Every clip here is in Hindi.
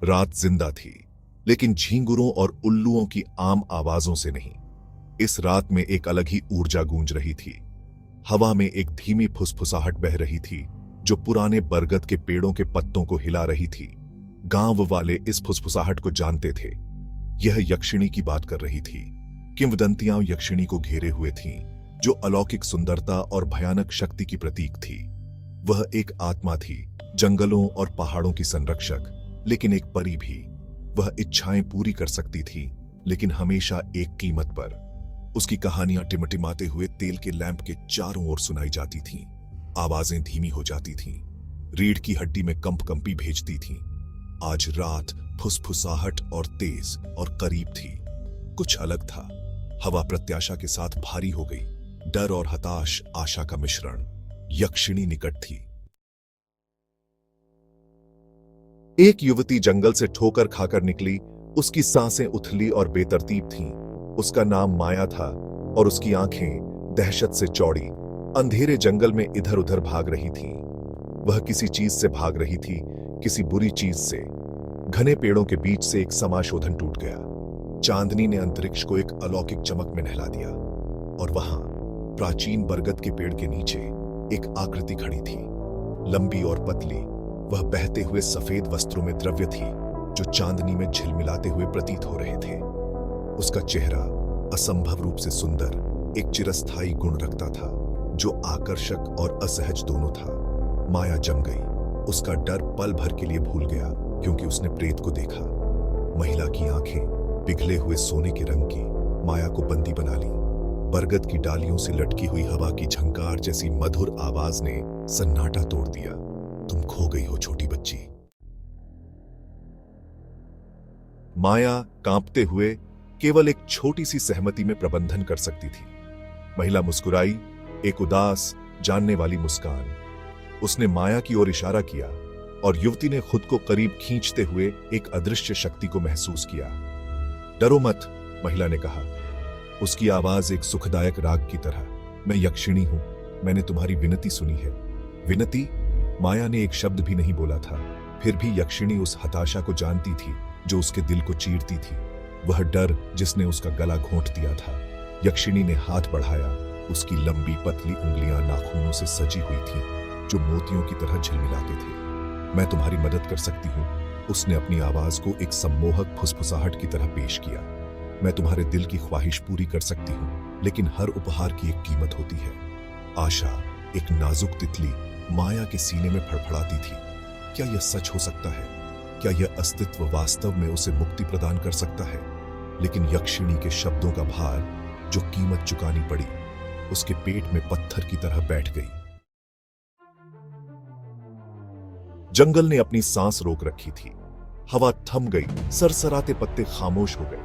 रात जिंदा थी, लेकिन झींगुरों और उल्लुओं की आम आवाजों से नहीं। इस रात में एक अलग ही ऊर्जा गूंज रही थी। हवा में एक धीमी फुसफुसाहट बह रही थी जो पुराने बरगद के पेड़ों के पत्तों को हिला रही थी। गांव वाले इस फुसफुसाहट को जानते थे। यह यक्षिणी की बात कर रही थी। किंवदंतियां यक्षिणी को घेरे हुए थीं, जो अलौकिक सुंदरता और भयानक शक्ति की प्रतीक थी। वह एक आत्मा थी, जंगलों और पहाड़ों की संरक्षक, लेकिन एक परी भी। वह इच्छाएं पूरी कर सकती थी, लेकिन हमेशा एक कीमत पर। उसकी कहानियां टिमटिमाते हुए तेल के लैंप के चारों ओर सुनाई जाती थीं। आवाजें धीमी हो जाती थीं, रीढ़ की हड्डी में कंपकंपी भेजती थीं। आज रात फुसफुसाहट और तेज और करीब थी। कुछ अलग था। हवा प्रत्याशा के साथ भारी हो गई, डर और हताश आशा का मिश्रण। यक्षिणी निकट थी। एक युवती जंगल से ठोकर खाकर निकली। उसकी सांसें उथली और बेतरतीब थीं। उसका नाम माया था और उसकी आंखें दहशत से चौड़ी अंधेरे जंगल में इधर उधर भाग रही थीं। वह किसी चीज से भाग रही थी, किसी बुरी चीज से। घने पेड़ों के बीच से एक समाशोधन टूट गया। चांदनी ने अंतरिक्ष को एक अलौकिक चमक में नहला दिया, और वहां प्राचीन बरगद के पेड़ के नीचे एक आकृति खड़ी थी, लंबी और पतली। वह बहते हुए सफेद वस्त्रों में द्रव्य थी जो चांदनी में झिलमिलाते हुए प्रतीत हो रहे थे। उसका चेहरा असंभव रूप से सुंदर, एक चिरस्थायी गुण रखता था जो आकर्षक और असहज दोनों था। माया जम गई। उसका डर पल भर के लिए भूल गया, क्योंकि उसने प्रेत को देखा। महिला की आंखें पिघले हुए सोने के रंग की माया को बंदी बना ली। बरगद की डालियों से लटकी हुई हवा की झंकार जैसी मधुर आवाज ने सन्नाटा तोड़ दिया। तुम खो गई हो छोटी बच्ची। माया कांपते हुए केवल एक छोटी सी सहमति में प्रबंधन कर सकती थी। महिला मुस्कुराई, एक उदास, जानने वाली मुस्कान। उसने माया की ओर इशारा किया और युवती ने खुद को करीब खींचते हुए एक अदृश्य शक्ति को महसूस किया। डरो मत, महिला ने कहा। उसकी आवाज एक सुखदायक राग की तरह। मैं यक्षिणी हूं, मैंने तुम्हारी विनती सुनी है। विनती? माया ने एक शब्द भी नहीं बोला था, फिर भी यक्षिणी उस हताशा को जानती थी जो उसके दिल को चीरती थी। वह डर जिसने उसका गला घोंट दिया था। यक्षिणी ने हाथ बढ़ाया। उसकी लंबी पतली उंगलियां नाखूनों से सजी हुई थीं, जो मोतियों की तरह झिलमिलाते थे। मैं तुम्हारी मदद कर सकती हूँ, उसने अपनी आवाज को एक सम्मोहक फुसफुसाहट की तरह पेश किया। मैं तुम्हारे दिल की ख्वाहिश पूरी कर सकती हूँ, लेकिन हर उपहार की एक कीमत होती है। आशा, एक नाजुक तितली, माया के सीने में फड़फड़ाती थी। क्या यह सच हो सकता है? क्या यह अस्तित्व वास्तव में उसे मुक्ति प्रदान कर सकता है? लेकिन यक्षिणी के शब्दों का भार, जो कीमत चुकानी पड़ी, उसके पेट में पत्थर की तरह बैठ गई। जंगल ने अपनी सांस रोक रखी थी। हवा थम गई, सरसराते पत्ते खामोश हो गए,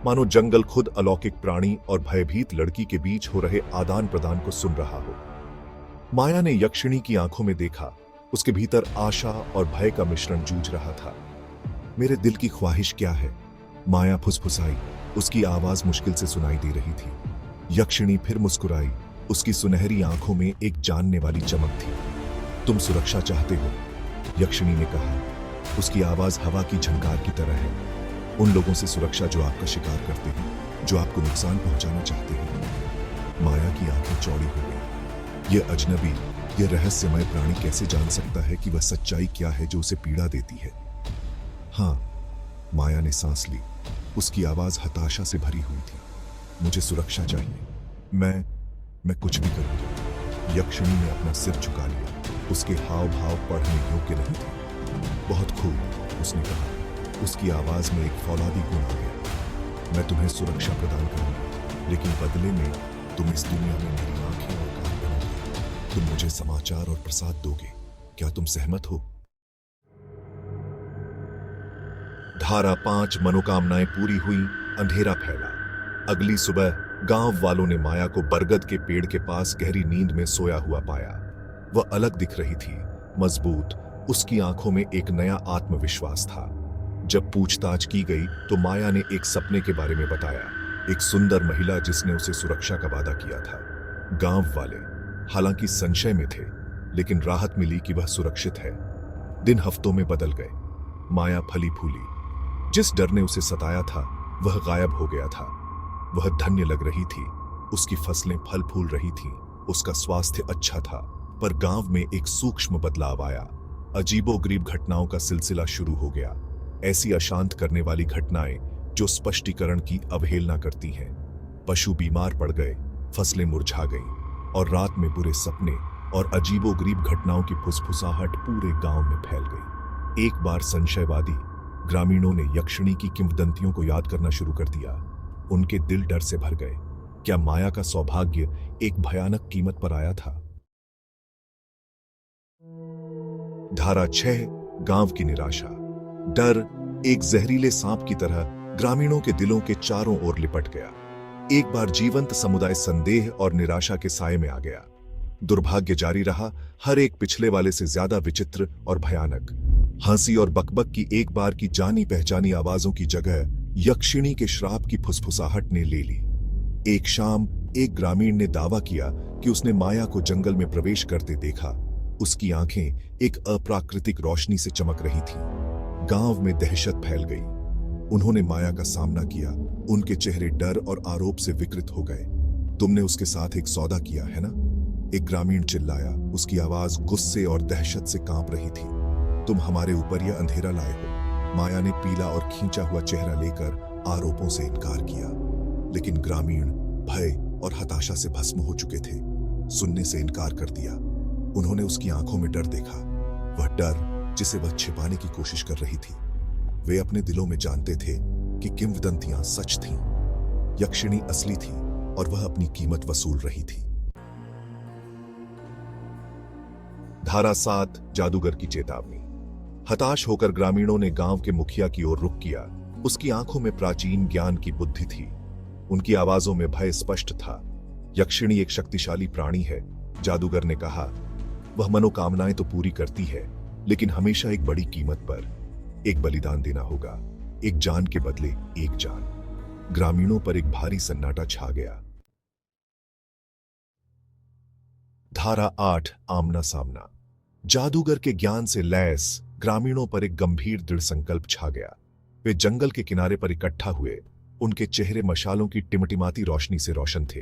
मानो जंगल खुद अलौकिक प्राणी और भयभीत लड़की के बीच हो रहे आदान प्रदान को सुन रहा हो। माया ने यक्षिणी की आंखों में देखा। उसके भीतर आशा और भय का मिश्रण जूझ रहा था। मेरे दिल की ख्वाहिश क्या है? माया फुसफुसाई। उसकी आवाज मुश्किल से सुनाई दे रही थी। यक्षिणी फिर मुस्कुराई। उसकी सुनहरी आंखों में एक जानने वाली चमक थी। तुम सुरक्षा चाहते हो? यक्षिणी ने कहा। उसकी आवाज हवा की झंकार की तरह है। उन लोगों से सुरक्षा जो आपका शिकार करते हैं, जो आपको नुकसान पहुंचाना चाहते हैं। माया की आंखें चौड़ी हो गई। यह अजनबी, यह रहस्यमय प्राणी कैसे जान सकता है कि वह सच्चाई क्या है जो उसे पीड़ा देती है? हाँ, माया ने सांस ली। उसकी आवाज हताशा से भरी हुई थी। मुझे सुरक्षा चाहिए। मैं कुछ भी करूंगी। यक्षिणी ने अपना सिर झुका लिया। उसके हाव भाव पढ़ने योग्य नहीं थे। बहुत खूब, उसने कहा। उसकी आवाज में एक फौलादी गुण आ गया। मैं तुम्हें सुरक्षा प्रदान करूंगी, लेकिन बदले में तुम इस दुनिया में मेरी आंखें और कान बनोगे। तुम मुझे समाचार और प्रसाद दोगे। क्या तुम सहमत हो? धारा 5 मनोकामनाएं पूरी हुई। अंधेरा फैला। अगली सुबह गांव वालों ने माया को बरगद के पेड़ के पास गहरी नींद में सोया हुआ पाया। वह अलग दिख रही थी, मजबूत। उसकी आंखों में एक नया आत्मविश्वास था। जब पूछताछ की गई तो माया ने एक सपने के बारे में बताया। एक सुंदर महिला जिसने उसे सुरक्षा का वादा किया था। गांव वाले हालांकि संशय में थे, लेकिन राहत मिली कि वह सुरक्षित है। दिन हफ्तों में बदल गए। माया फली फूली। जिस डर ने उसे सताया था वह गायब हो गया था। वह धन्य लग रही थी, उसकी फसलें फल फूल रही थीं, उसका स्वास्थ्य अच्छा था। पर गांव में एक सूक्ष्म बदलाव आया। अजीबोगरीब घटनाओं का सिलसिला शुरू हो गया। ऐसी अशांत करने वाली घटनाएं जो स्पष्टीकरण की अवहेलना करती हैं। पशु बीमार पड़ गए, फसलें मुरझा गईं और रात में बुरे सपने और अजीबोगरीब घटनाओं की फुसफुसाहट पूरे गांव में फैल गई। एक बार संशयवादी ग्रामीणों ने यक्षिणी की किंवदंतियों को याद करना शुरू कर दिया। उनके दिल डर से भर गए। क्या माया का सौभाग्य एक भयानक कीमत पर आया था? धारा 6, गांव की निराशा। डर एक जहरीले सांप की तरह ग्रामीणों के दिलों के चारों ओर लिपट गया। एक बार जीवंत समुदाय संदेह और निराशा के साए में आ गया। दुर्भाग्य जारी रहा, हर एक पिछले वाले से ज्यादा विचित्र और भयानक। हंसी और बकबक की एक बार की जानी पहचानी आवाजों की जगह यक्षिणी के श्राप की फुसफुसाहट ने ले ली। एक शाम एक ग्रामीण ने दावा किया कि उसने माया को जंगल में प्रवेश करते देखा। उसकी आंखें एक अप्राकृतिक रोशनी से चमक रही थीं। गांव में दहशत फैल गई। उन्होंने माया का सामना किया। उनके चेहरे डर और आरोप से विकृत हो गए। तुमने उसके साथ एक सौदा किया है ना? एक ग्रामीण चिल्लाया। उसकी आवाज गुस्से और दहशत से कांप रही थी। तुम हमारे ऊपर यह अंधेरा लाए हो। माया ने पीला और खींचा हुआ चेहरा लेकर आरोपों से इनकार किया। लेकिन ग्रामीण भय और हताशा से भस्म हो चुके थे। सुनने से इनकार कर दिया। उन्होंने उसकी आंखों में डर देखा, वह डर जिसे वह छिपाने की कोशिश कर रही थी। वे अपने दिलों में जानते थे कि किंवदंतियां सच थीं, यक्षिणी असली थी और वह अपनी कीमत वसूल रही थी। धारा 7, जादूगर की चेतावनी। हताश होकर ग्रामीणों ने गांव के मुखिया की ओर रुख किया। उसकी आंखों में प्राचीन ज्ञान की बुद्धि थी। उनकी आवाजों में भय स्पष्ट था। यक्षिणी एक शक्तिशाली प्राणी है, जादूगर ने कहा। वह मनोकामनाएं तो पूरी करती है, लेकिन हमेशा एक बड़ी कीमत पर। एक बलिदान देना होगा, एक जान के बदले एक जान। ग्रामीणों पर एक भारी सन्नाटा छा गया। धारा 8, आमना सामना। जादूगर के ज्ञान से लैस ग्रामीणों पर एक गंभीर दृढ़ संकल्प छा गया। वे जंगल के किनारे पर इकट्ठा हुए। उनके चेहरे मशालों की टिमटिमाती रोशनी से रोशन थे।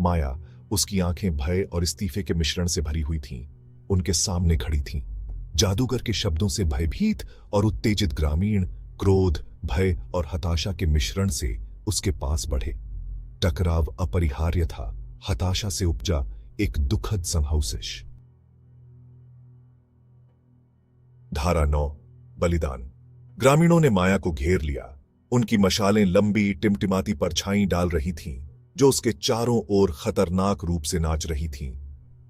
माया, उसकी आंखें भय और इस्तीफे के मिश्रण से भरी हुई थीं, उनके सामने खड़ी थीं। जादूगर के शब्दों से भयभीत और उत्तेजित ग्रामीण क्रोध, भय और हताशा के मिश्रण से उसके पास बढ़े। टकराव अपरिहार्य था। हताशा से उपजा एक दुखद समहौसिश। धारा 9, बलिदान। ग्रामीणों ने माया को घेर लिया। उनकी मशालें लंबी टिमटिमाती परछाई डाल रही थीं, जो उसके चारों ओर खतरनाक रूप से नाच रही थीं।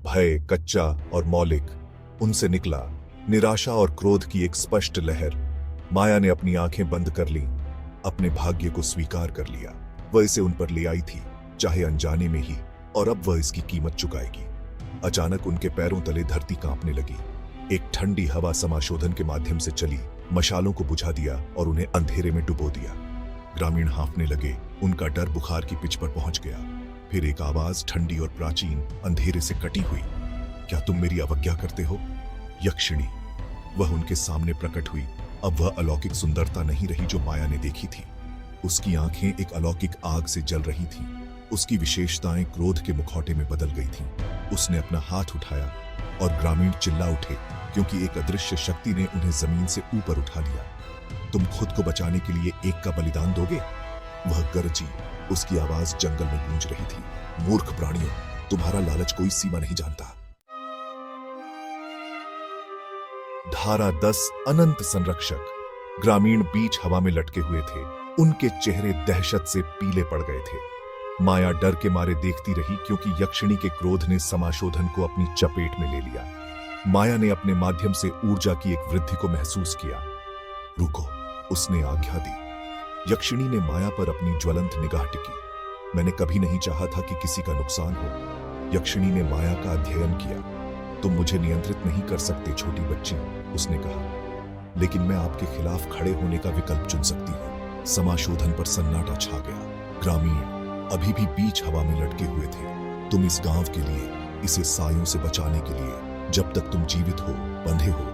भय, कच्चा और मौलिक, उनसे निकला निराशा और क्रोध की एक स्पष्ट लहर। माया ने अपनी आंखें बंद कर लीं, अपने भाग्य को स्वीकार कर लिया। वह इसे उन पर ले आई थी, चाहे अनजाने में ही, और अब वह इसकी कीमत चुकाएगी। अचानक उनके पैरों तले धरती कांपने लगी। एक ठंडी हवा समाशोधन के माध्यम से चली, मशालों को बुझा दिया और उन्हें अंधेरे में डुबो दिया। ग्रामीण हांफने लगे। उनका डर बुखार की पिच पर पहुंच गया। फिर एक आवाज ठंडी और प्राचीन अंधेरे से कटी हुई। क्या तुम मेरी अवज्ञा करते हो? यक्षिणी, वह उनके सामने प्रकट हुई। अब वह अलौकिक सुंदरता नहीं रही जो माया ने देखी थी। उसकी आंखें एक अलौकिक आग से जल रही थीं। उसकी विशेषताएं क्रोध के मुखौटे में बदल गई थीं। उसने अपना हाथ उठाया और ग्रामीण चिल्ला उठे, क्योंकि एक अदृश्य शक्ति ने उन्हें जमीन से ऊपर उठा लिया। तुम खुद को बचाने के लिए एक का बलिदान दोगे? वह गरजी। उसकी आवाज जंगल में गूंज रही थी। मूर्ख प्राणियों, तुम्हारा लालच कोई सीमा नहीं जानता। धारा 10, अनंत संरक्षक। ग्रामीण बीच हवा में लटके हुए थे। उनके चेहरे दहशत से पीले पड़ गए थे। माया डर के मारे देखती रही, क्योंकि यक्षिणी के क्रोध ने समाशोधन को अपनी चपेट में ले लिया। माया ने अपने माध्यम से ऊर्जा की एक वृद्धि को महसूस किया। रुको, उसने आज्ञा दी। यक्षिणी ने माया पर अपनी ज्वलंत निगाह टिकी। मैंने कभी नहीं चाहा था कि किसी का नुकसान हो। यक्षिणी ने माया का अध्ययन किया। तुम मुझे नियंत्रित नहीं कर सकते छोटी बच्ची, उसने कहा, लेकिन मैं आपके खिलाफ खड़े होने का विकल्प चुन सकती हूँ। समाशोधन पर सन्नाटा छा गया। ग्रामीण अभी भी बीच हवा में लटके हुए थे। तुम इस गांव के लिए, इसे सायों से बचाने के लिए, जब तक तुम जीवित हो, बंधे हो,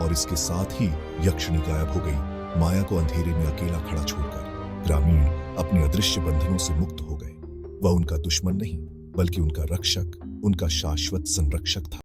और इसके साथ ही यक्षिणी गायब हो गई। माया को अंधेरे में अकेला खड़ा छोड़कर ग्रामीण अपने अदृश्य बंधनों से मुक्त हो गए। वह उनका दुश्मन नहीं, बल्कि उनका रक्षक, उनका शाश्वत संरक्षक था।